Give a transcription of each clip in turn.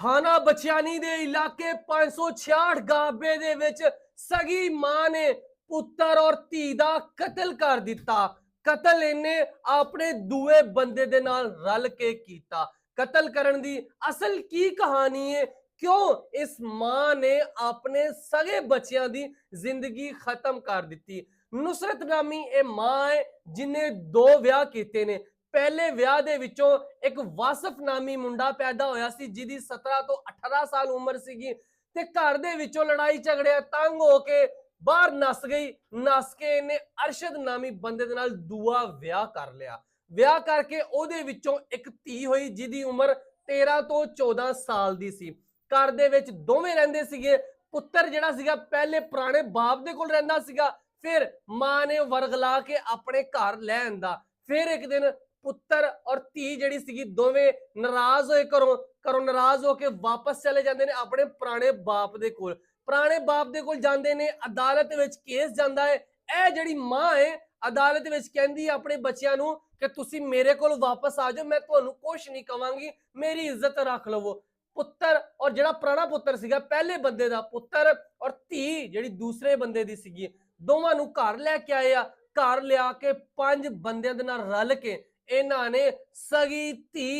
थाना बछियानी दे इलाके 566 गाबे दे विच सगी मां ने पुत्र और धी दा कतल कर दिता। कतल इन्ने अपने दूए बंदे दे नाल रल के कीता। कतल करन दी असल की कहानी है? क्यों इस मां ने अपने सगे बच्चियां दी जिंदगी खत्म कर दी? नुसरत नामी ए मां है जिन्हें दो विआह कीते ने। पहले विआह दे विचों एक वासफ नामी मुंडा पैदा होया सी जिहदी 17 तो 18 साल उम्र सीगी ते घर दे विचों लड़ाई झगड़े तंग होके बाहर नस गई। नस के इन्हें अरशद नामी बंदे दे नाल दूआ विआह कर लिया। विआह करके ओदे विचों एक धी होई जिहदी उम्र 13 तो 14 साल दी सी। घर दे विच दोवें रहिंदे सीगे। पुत्तर जिहड़ा सीगा पहले पुराने बाप दे कोल रहिंदा सीगा, फिर मां ने वरगला के अपने घर ले आंदा। फिर एक दिन पुत्र और धी जिहड़ी सीगी दोवें नाराज होए घरों नाराज होके वापस चले जांदे ने अपने पुराने बाप दे कोल। पुराने बाप दे कोल जांदे ने, अदालत विच केस जांदा है। ए जिहड़ी मां है अदालत विच कहंदी है अपने बच्चियां नूं कि तुसीं मेरे कोल वापस आ जाओ, मैं तुहानूं कुछ नहीं कवांगी, मेरी इज्जत रख लवो। पुत्र और जिहड़ा पुराना पुत्र सीगा पहले बंदे दा, पुत्र और धी जिहड़ी दूसरे बंदे दी सीगी, दोवां नूं घर लैके आए आ। घर लिया के 5 बंदियां दे नाल रल के इन्हां ने सगी धी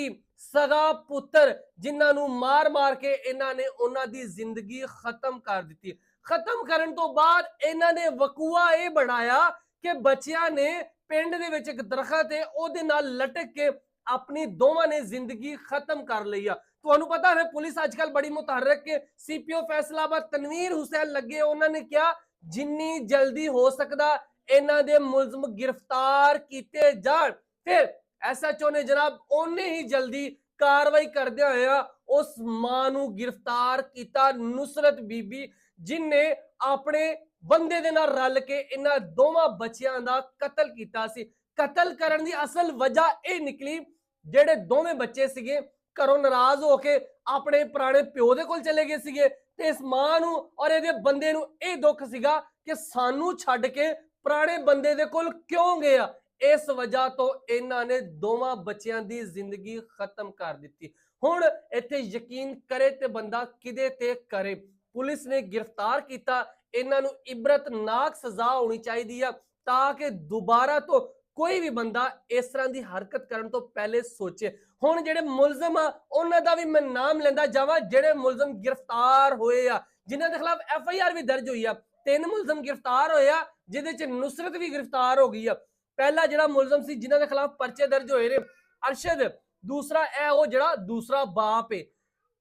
सगा पुत्र जिन्हां नूं मार मार के इन्हां ने उन्हां दी जिंदगी खत्म कर दी। खत्म करन तो बाद इन्हां ने वकूआ ये बढ़ाया कि बच्चियां ने पिंड दे विच एक दरखत है ओदे नाल लटक के अपनी दोवां ने जिंदगी खत्म कर लई आ। तुहानूं पता है पुलिस आजकल बड़ी मुतहरक के सीपीओ फैसलाबाद तनवीर हुसैन लगे, उन्होंने क्या जिन्नी जल्दी हो सकदा इन्हां दे मुलजम गिरफ्तार कीते जाण। फिर एसएचओ ने जनाब ओने ही जल्दी कार्रवाई करदे होया उस मां नूं गिरफ्तार कीता, नुसरत बीबी जिन्ने अपने बंदे दे नाल रल के इन्हां दोवां बच्चियां दा कतल कीता सी। कतल करन दी असल वजह ਇਹ निकली ਜਿਹੜੇ ਦੋਵੇਂ ਬੱਚੇ ਸੀਗੇ ਘਰੋਂ ਨਾਰਾਜ਼ ਹੋ ਕੇ ਆਪਣੇ ਪੁਰਾਣੇ ਪਿਓ ਦੇ ਕੋਲ ਚਲੇ ਗਏ ਸੀਗੇ ਤੇ ਇਸ ਮਾਂ ਨੂੰ ਔਰ ਇਹਦੇ ਬੰਦੇ ਨੂੰ ਇਹ ਦੁੱਖ ਸੀਗਾ ਕਿ ਸਾਨੂੰ ਛੱਡ ਕੇ ਪੁਰਾਣੇ ਬੰਦੇ ਦੇ ਕੋਲ ਕਿਉਂ ਗਿਆ। ਇਸ ਵਜ੍ਹਾ ਤੋਂ ਇਹਨਾਂ ਨੇ ਦੋਵਾਂ ਬੱਚਿਆਂ ਦੀ ਜ਼ਿੰਦਗੀ ਖਤਮ ਕਰ ਦਿੱਤੀ। ਹੁਣ ਇੱਥੇ ਯਕੀਨ ਕਰੇ ਤੇ ਬੰਦਾ ਕਿਦੇ ਤੇ ਕਰੇ। ਪੁਲਿਸ ਨੇ गिरफ्तार ਕੀਤਾ, ਇਹਨਾਂ ਨੂੰ ਇਬਰਤਨਾਕ ਸਜ਼ਾ ਹੋਣੀ ਚਾਹੀਦੀ ਆ ਤਾਂ ਕਿ ਦੁਬਾਰਾ ਤੋਂ कोई भी बंदा इस तरह की हरकत करने तो पहले सोचे। हुण जिहड़े मुलजम आ उन्हां दा भी मैं नाम लेंदा जावां जिहड़े मुलजम गिरफ्तार होए आ, जिन्हां दे खिलाफ FIR भी दर्ज हुई आ। 3 मुलजम गिरफ्तार होए आ जिहदे च नुसरत भी गिरफ्तार हो गई आ। पहला जिहड़ा मुलजम सी जिन्हां दे खिलाफ पर्चे दर्ज होए ने अरशद, दूसरा ए ओ जिहड़ा दूसरा बाप है,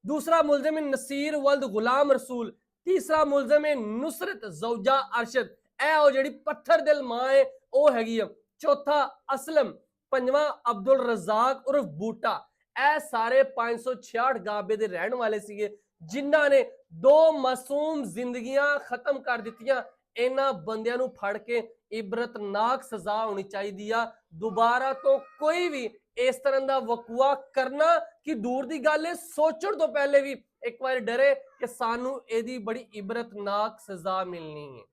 दूसरा मुलजम है नसीर वल्द गुलाम रसूल, तीसरा मुलजम है नुसरत ज़ौजा अरशद, ए ओ जिहड़ी पत्थर दिल मां है ओ हैगी आ। चौथा असलम, पंजवां अब्दुल रज़ाक उर्फ बूटा। ए सारे 566 गाबे दे रहन वाले सीगे जिन्हां ने 2 मासूम जिंदगियां खत्म कर दित्तियां। इन्हां बंदियां नूं फड़ के इबरतनाक सजा होनी चाहिदी आ। दोबारा तो कोई भी इस तरह दा वकूआ करना कि दूर दी गल है, सोचण तो पहले भी एक बार डरे कि सानू एदी बड़ी इबरतनाक सजा मिलनी है।